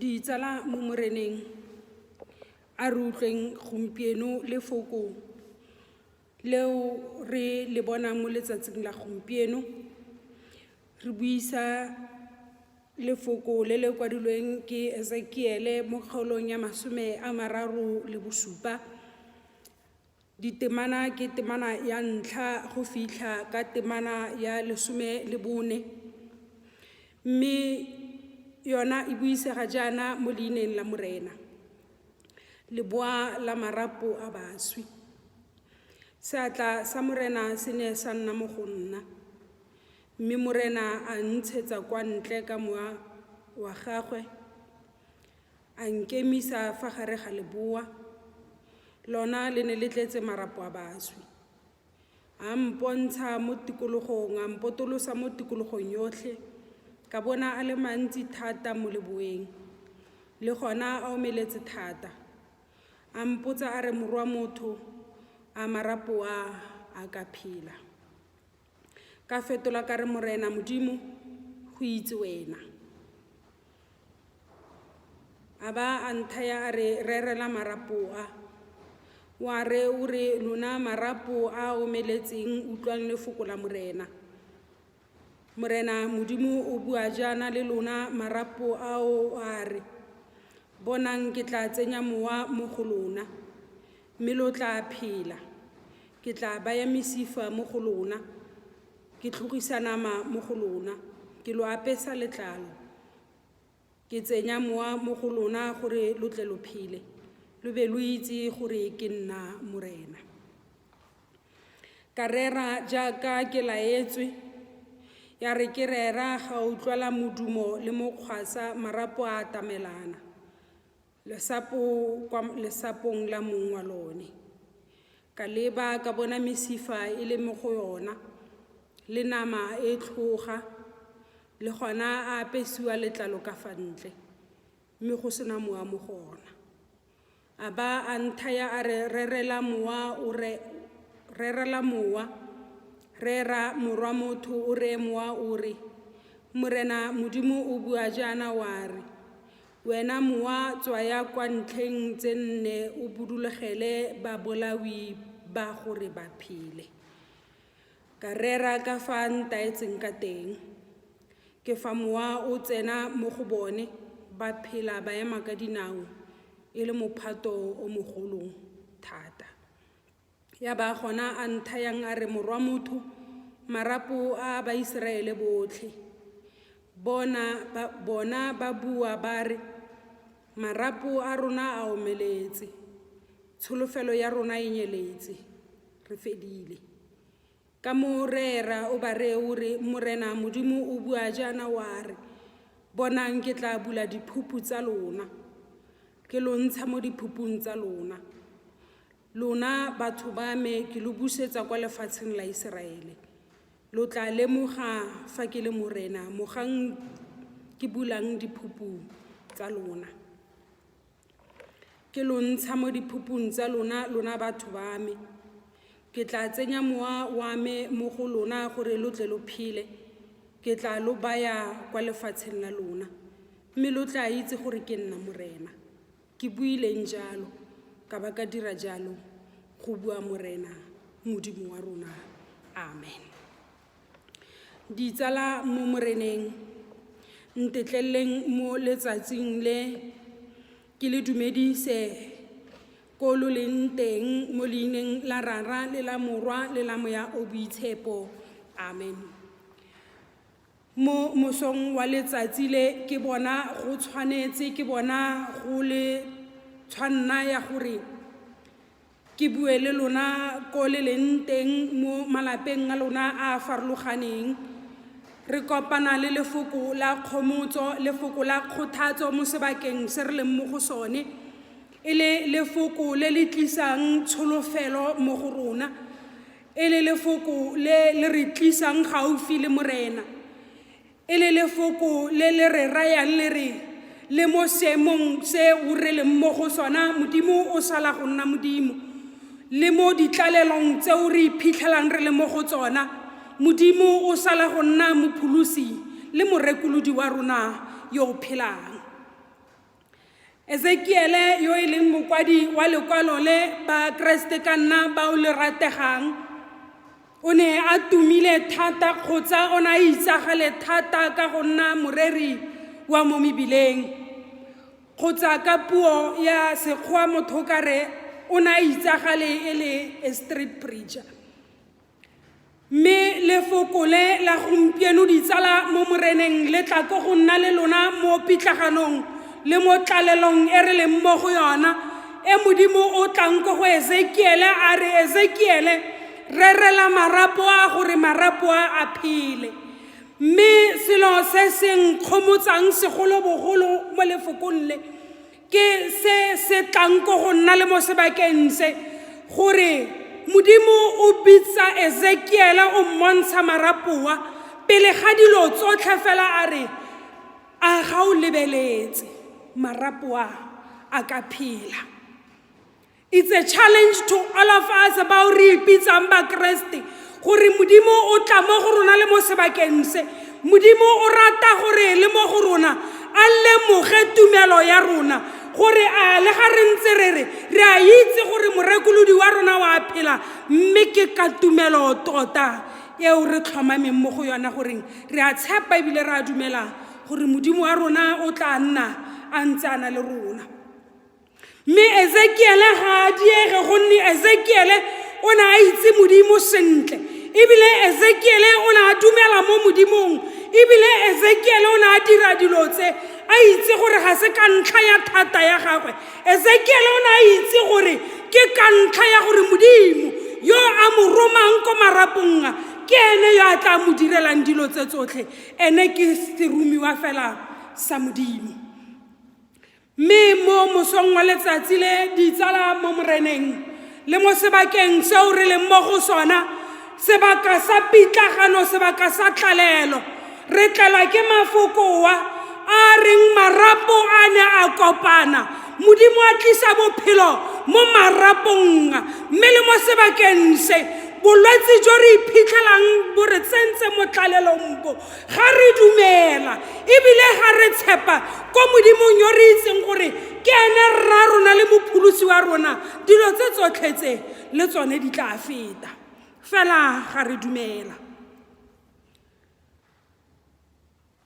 Di tsala mo moreneng a re utlweng gompieno lefoko leo re le bonang mo letsatsing la gompieno. Re buisa lefoko le le kwadilweng ke Ezekiele mo kgaolong ya 37. Ditemana ke temana ya ntlha go fitlha ka temana ya 14, mme yona e buisega jaana mo leineng la morena, leboa la marapo a baswi. Seatla sa morena se ne sa nna mo go nna, mme morena a ntshetsa kwa ntle ka mowa wa gagwe, a nkemisa fa gare ga leboa, lona le ne le tletse marapo a baswi. A mpontsha mo tikologong, a mpotolosa mo tikologong yotlhe, ka bona a le mantsi thata mo leboeng, le gona a omeletse thata. A mpotsa a re, morwa motho, a marapo a ka phela? Ka fetola ka re, morena Modimo, go itse wena. A ba a nthaya a re, rerela marapo a. Wa re o re, lona marapo a omeletseng utlwang lefoko la morena. Morena Modimo o bua jaana le lona marapo ao a re, bonang ke tla tsenya mowa mo go lona, mme lo tla phela. Ke tla baya mesifa mo go lona, ke tlhogisa nama mo go lona, ke lo apesa letlalo. Ke tsenya mowa mo go lona gore lo tle lo phele, lo be lo itse gore ke nna morena. Ka rera jaaka ke laetswe, ya re ke rera ga utlwala modumo le mokgwasa marapo a atamelana, lesapo kwa lesapong la mong wa lone. Ka leba ka bona mesifa e le mo go yona, le nama e tlhoga, le gona a apesiwa letlalo ka fa ntle, mme go sena mowa mo go ona. A ba a nthaya a re, rerela mowa, rera morwa motho o re mowa o re, morena Modimo o bua jaana wa re, wena mowa tswaya kwa ntlheng tse 4 o budulegele babolawi ba gore ba phele. Ka rera ka fa ntaetseng ka teng, ke fa mowa o tsena mo go bone, ba phela ba ema ka dinao, e le mophato o mogolo thata. Ya ba gona a nthayang a re, morwa motho, marapo a Baiseraele botlhe bona ba bua ba re, marapo a rona a omeletse, tsholofelo ya rona e nyeletse, re fedile. Ka mo rera o ba re o re, morena Modimo o bua jaana wa re, bonang ke tla bula diphupu tsa lona, ke lo ntsha mo diphupung tsa lona. Lona batho ba me ke lo busetsa kwa lefatsheng la Iseraele. Lo tla lemoga fa ke le morena, mogang ke bulang diphupu tsa lona. Ke lo ntsha mo diphupung tsa lona, lona batho ba me. Ke tla tsenya mowa wa me mo go lona gore lo tle lo phele. Ke tla lo baya kwa lefatsheng la lona, mme lo tla itse gore ke nna morena. Ke buileng jalo, ka ba ka dira jalo, go bua morena Modimo wa rona. Amen. Di tsala mo moreneng, ntetleleng mo letsatsing le, ke le dumedise ko lo leng teng mo leineng la Rara le la Morwa le la Moya o boitshepo. Amen. Mo mosong wa letsatsi le, ke bona go tshwanetse, ke bona go le tshwanna ya gore ke bue le lona ko le leng teng mo malapeng a lona a farologaneng. Re kopana le lefoko la kgomotso, lefoko la kgothatso mo sebakeng se re leng mo go sone, e le lefoko le le tlisang tsholofelo mo go rona, e le lefoko le le re tlisang gaufi le morena, e le lefoko le le re rayang le re, le mo seemong se o re leng mo go sona, Modimo o sala go nna Modimo. Le mo ditlalelong tse o re iphitlhelang re le mo go tsona, Modimo o sala go nna mopholosi le morekolodi wa rona yo o phelang. Ezekiele yo e leng mokwadi wa lekwalo le ba Kreste ka nna ba o le rategang o ne a tumile thata kgotsa o na itsagale thata ka go nna moreri wa mo mebileng kgotsa ka puo ya sekgowa motho kare o na itsagale e le a street preacher. Mme lefoko le la gompieno ditsala mo moreneng le tla go nna le lona mo pitlaganong le mo tlalelong e re leng mo go yona e Modimo o tlang go Ezekiele a re Ezekiele rerela marapo a gore marapo a phele. Mme selo se seng kgomotsang segolo bogolo mo lefokong le ke se tlang go nna le mo sebakeng se gore Modimo o bitsa Ezekiele o mmontsha marapoa pele ga dilo tsotlhe fela a re a ga o lebeletse marapoa a ka phela. It's a challenge to all of us about re ipitsang ba Kreste gore Modimo o tla mo go rona le mo sebakeng se. Modimo o rata gore le mo go rona a lemoge tumelo ya rona gore a le ga re ntse re a itse gore morekolodi wa rona wa phela mme ke ka tumelo tota eo re tlhomameng mo go yona gore re a tshepa ebile re a dumela gore Modimo wa rona o tla nna a ntse a na le rona. Mme Ezekiele ga a diege gonne Ezekiele o ne a itse Modimo sentle ebile Ezekiele o ne a dumela mo Modimong ebile Ezekiele o ne a dira dilo tse a itse gore ga se ka ntlha ya thata ya gagwe. Ezekiele o ne a itse gore ke ka ntlha ya gore Modimo yo a mo romang ko marapong ke ene yo a tla mo direlang dilo tse tsotlhe ene ke serumiwa fela sa Modimo. Mme mo mosong wa letsatsi le ditsala mo moreneng le mo sebakeng seo re leng mo go sona sebaka sa pitlagano sebaka sa tlalelo re tlelwa ke mafokoa a reng marapo a ne a kopana Modimo a tlisa bophelo mo marapong mme le mo sebakeng se bolwetse jo re iphitlhelang bo re tsentse mo tlalelong bo ga re dumela ebile ga re tshepa ko Modimong yo re itseng gore ke ene rra rona le mopholosi wa rona dilo tse tsotlhe tse le tsone di tla feta fela ga re dumela.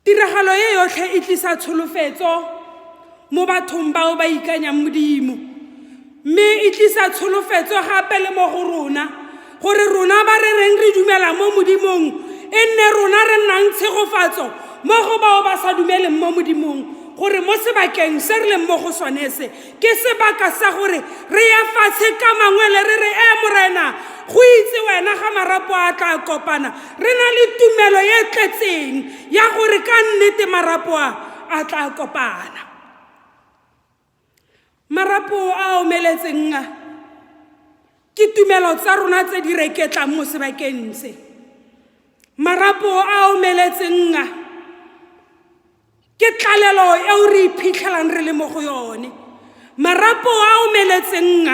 Tiragalo ye yotlhe e tlisa tsholofetso mo bathong bao ba ikanyang Modimo mme e tlisa tsholofetso gape le mo go rona gore rona ba re reng re dumela mo Modimong e nne rona re nnang tshegofatso mo go bao ba sa dumeleng mo Modimong gore mo sebakeng se re leng mo go sone se ke sebaka sa gore re ya fatshe ka mangwele re re morena go itse wena ga marapo a tla kopana re na le tumelo ye tletseng ya gore ka nnete marapo a tla kopana. Marapo a omeletseng ke tumelo tsa rona tse di reketlang mo sebakeng se. Marapo a omeletseng ke tlalelo eo re iphitlhelang re le mo go yone. Marapo a omeletseng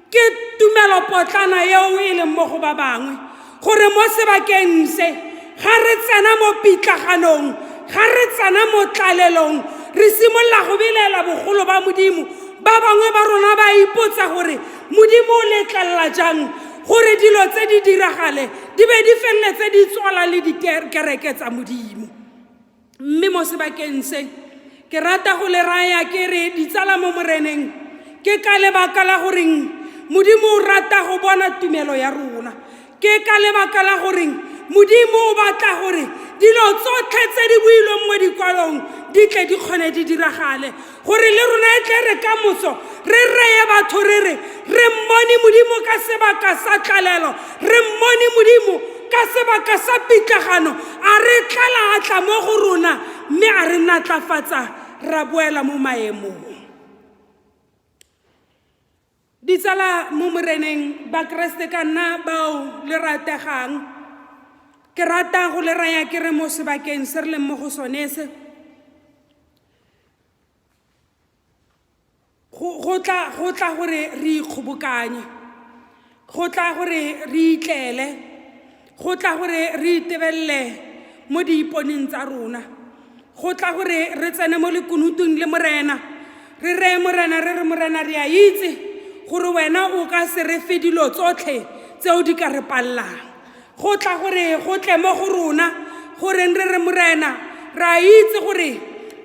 ke tumelo potlana eo e leng mo go ba bangwe gore mo sebakeng se ga re tsena mo pitlaganong ga re tsena mo tlalelong re simolla go belela bogolo ba Modimo ba bangwe ba rona ba ipotsa gore Modimo o letlelela jang gore dilo tse di diragale di be di feleletse di tswala le dikereke tsa Modimo. Mme mo sebakeng se ke rata go le raya ke re ditsala mo moreneng ke ka lebaka la gore Modimo o rata go bona tumelo ya rona ke ka lebaka la gore Modimo o batla gore dilo tsotlhe tse di builweng mo dikwalong di tle di kgone di diragale gore le rona e tle re ka moso re reye batho re mmone Modimo ka sebaka sa tlalelo re mmone Modimo ka sebaka sa pitlagano a re tlala a tla mo go rona mme a re natlafatsa ra boela mo maemong. Ditsala mo moreneng ba Kreste ka nna bao le rategang ke rata go le raya ke re mo sebakeng se re leng mo go sone se go tla gore re ikgobokanye go tla gore re itlele go tla gore re itebelle mo diiponeng tsa rona go tla gore re tsene mo lekunutung le morena re re morena re a itse gore wena o ka se re fe dilo tsotlhe tseo di ka re pallang go tla gore go tle mo go rona gore re morena ra itse gore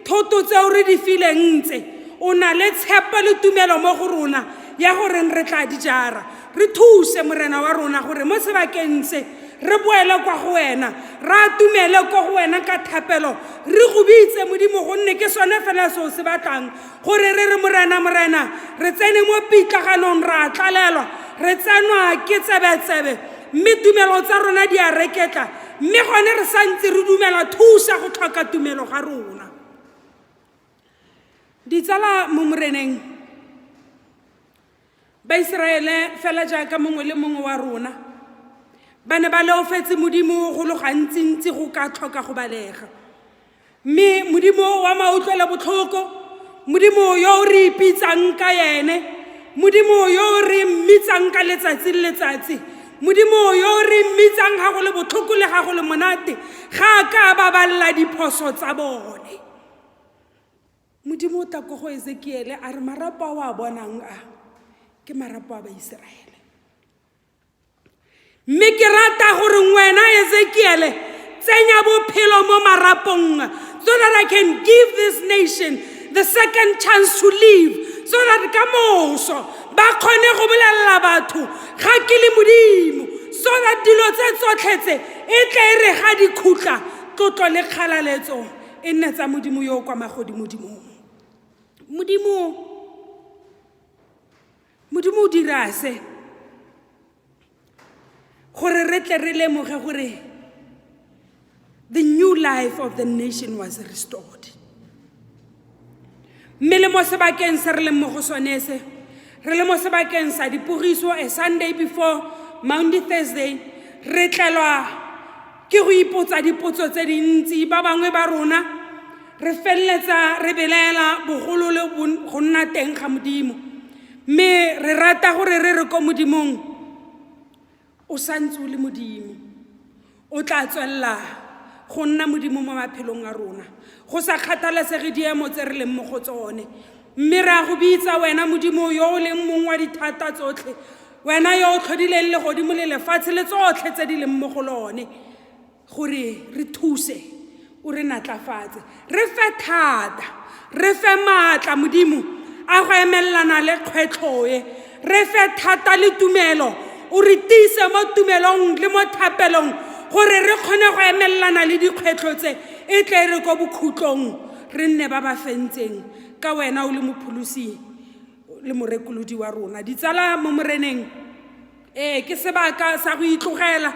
thoto tseo re di fileng ntse o na le tshepo le tumelo mo go rona ya gore re tla di jara re thuse morena wa rona gore mo sebakeng se re boele kwa go wena ra tumele kwa go wena ka thapelo re go bitse modimo gonne ke sone fela seo se batlang gore re morena re tsene mo pitlaganong ra tlalelwa re tsenwa ke tsebetsebe mme tumelo tsa rona di a reketla mme gone re santse re dumela thusa go tlhoka tumelo ga rona ditsala mo moreneng ba Israele fela jaaka mongwe le mongwe wa rona ba ne ba leofetse modimo go lo gantsi go ka tlhoka go balega mme modimo wa mautlwela botlhoko modimo yo re ipitsang ka yene modimo yo re mmitsang ka letsatsi le letsatsi modimo yo re mmitsang ga go le botlhoko le ga go le monate ga ka baballa diphoso tsa bone modimo ta go go Ezekiele a re marapo a wa bonang a ke marapo a ba Israele mme ke rata gore wena Ezekiele tsenya bophelo mo marapong so that I can give this nation the second chance to live so that ka moso ba kgone go bolela batho ga ke le modimo so that dilo tse tsotlhetse e tle re ga di khutla tlotlo le kgalaletso e nne tsa modimo yo kwa magodimodimo modimo o dira se gore re tle re lemoge gore the new life of the nation was restored mme le mo sebakeng se re leng mo go sone se re le mo sebakeng sa dipogiso a Sunday before Maundy Thursday re tlelwa ke go ipotsa dipotso tse dintsi ba bangwe ba rona re felletsa re belela bogolo le go nna teng ga modimo mme re rata gore re ko modimong o santse o le modimo o tla tswella go nna modimo mo maphelong a rona go sa kgathalesege diemo tse re leng mo go tsone mme re a go bitsa wena modimo yo o leng mong wa dithata tsotlhe wena yo o tlhodileng le godimo le lefatshe le tsotlhe tse di leng mo go lone gore re thuse o re natlafatse re fe thata re fe maatla modimo a go emelelana le kgwetlhoe re fe thata le tumelo o re tiise mo tumelong le mo thapelong gore re kgone go emelelana le dikgwetlho tse e tle re go bokhutlong re nne ba ba fentseng ka wena o le mopholosi le morekolodi wa rona ditsala mo moreneng ke sebaka sa go itlogela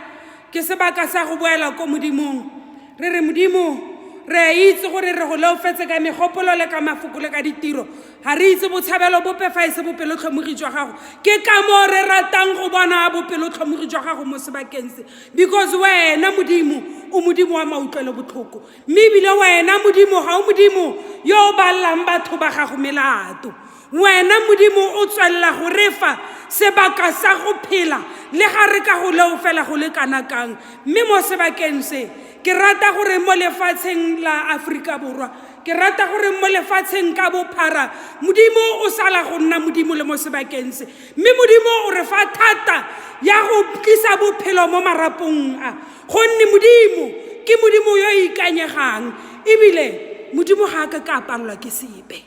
ke sebaka sa go boela ko modimong re re modimo re itse gore re go leofetse ka megopolo le ka mafoko le ka ditiro ga re itse botshabelo bope fa e se bopelotlhomogi jwa gago ke ka mo re ratang go bona bopelotlhomogi jwa gago mo sebakeng se because wena modimo o modimo wa mautlwelo botlhoko mme ebile wena modimo ga o modimo yo o ballang batho ba gago melato wena modimo o tswelela go refa sebaka sa go phela le ga re ka go leofela go le kanakang mme mo sebakeng se ke rata gore mo lefatsheng la Afrika Borwa ke rata gore mo lefatsheng ka bophara modimo o sala go nna modimo le mo sebakeng se mme modimo o re fa thata ya go tlisa bophelo mo marapong a gonne modimo ke modimo yo ikanyegang ebile modimo ga ka palelwa ke sepe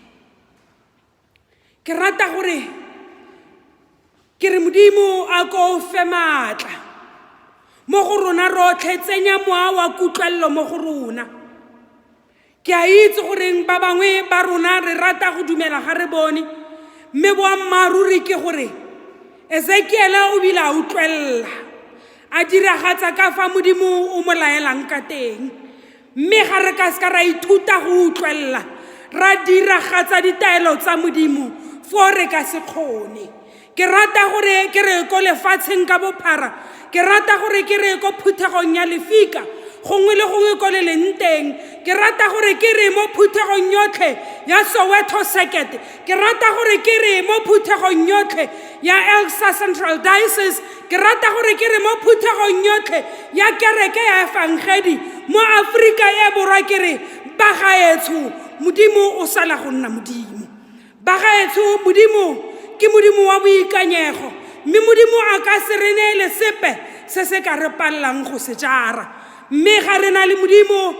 ke rata gore ke re modimo a go fe maatla mo go rona rotlhe tsenya moa wa kutlwello mo go rona ke a itse goreng ba bangwe ba rona re rata go dumela ga re bone mme boammaaruri ke gore Ezekiele o bila a utlwella a diragatsa ka fa modimo o mo laelang ka teng mme ga re ka ska ra ithuta go utlwella ra diragatsa ditaelo tsa modimo fo re ka se kgone ke rata gore ke re ko lefatsheng ka bophara ke rata gore ke re ko phuthegong ya lefika gongwe le gongwe ko le leng teng ke rata gore ke re mo phuthegong yotlhe ya Soweto Circuit ke rata gore ke re mo phuthegong yotlhe ya Elsa Central Diocese ke rata gore ke re mo phuthegong yotlhe ya kereke ya Evangeli mo Afrika e Borwa ke re ba gaetsho modimo o sala go nna modimo bagaetsho modimo ke modimo wa boikanyego mme modimo a ka se re neele sepe se se ka re pallang go se jara mme ga re na le modimo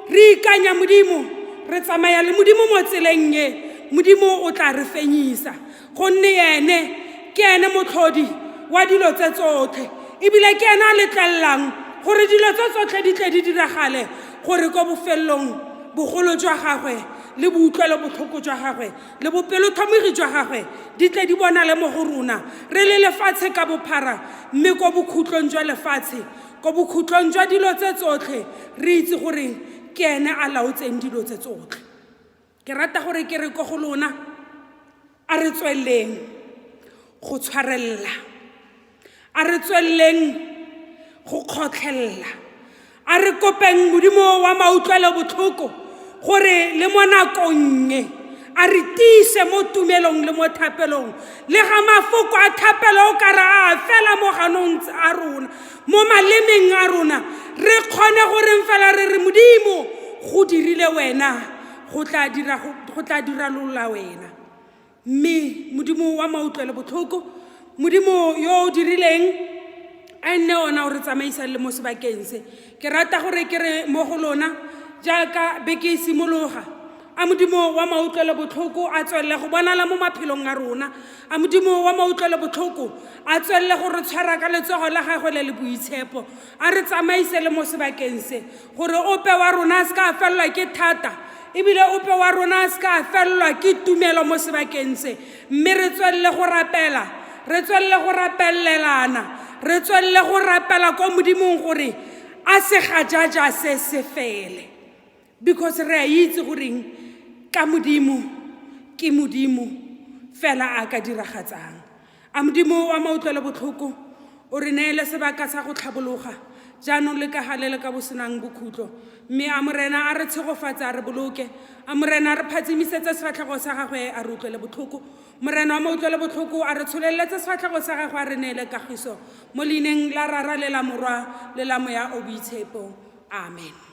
re ikanya modimo re tsamaya le modimo mo tseleng ye modimo o tla re fenyisa gonne yene ke ene motlhodi wa dilo tse tsotlhe ebile ke ena a letlelang gore dilo tse tsotlhe di tle di diragale gore ko bofelelong bogolo jwa gagwe le boutlwelo botlhoko jwa gagwe le bopelotlhomogi jwa gagwe di tle di bonale mo go rona re le lefatshe ka bophara mme ko bokhutlong jwa lefatshe ko bokhutlong jwa dilo tse tsotlhe re itse gore ke ene a laotseng dilo tse tsotlhe ke rata gore ke re ko go lona a re tsweleng go tshwarella a re tsweleng go kgotlhella a re kopeng modimo wa mautlwelo botlhoko gore le mo nakong e a re tiise mo tumelong le mo thapelong le ga mafoko a thapelo o ka re a fela mo ganong a rona mo malemeng a rona re kgone gore fela re re modimo go dirile wena go tla diralola wena mme modimo wa mautlwelo botlhoko modimo yo o dirileng a nne ona o re tsamaisa le mo sebakeng se ke rata gore ke re mo go lona jaaka beke simologa a modimo wa mautlwelo botlhoko a tswelle go bonala mo maphelong a rona a modimo wa mautlwelo botlhoko a tswelle go re tshwara ka letsogo la gagwe le boitshepo a re tsamaise le mo sebakeng se gore ope wa rona a se ka felelwa ke thata ebile ope wa rona a se ka felelwa ke tumelo mo sebakeng se mme re tswelle go rapela re tswelle go rapellelana re tswelle go rapela ko modimong gore a se gajaja se se fele because re a itse goreng ka modimo ke modimo fela a ka diragatsang a modimo wa mautlwelo botlhoko o re neele sebaka sa go tlhabologa jaanong le ka gale le ka bo senang bokhutlo mme a morena a re tshegofatsa a re boloke a morena a re phatsimisetse sefatlhego sa gagwe a re utlwele botlhoko morena wa mautlwelo botlhoko a re tsholeletse sefatlhego sa gagwe a re neele kagiso mo leineng la rara le la morwa le la moya o boitshepo amen.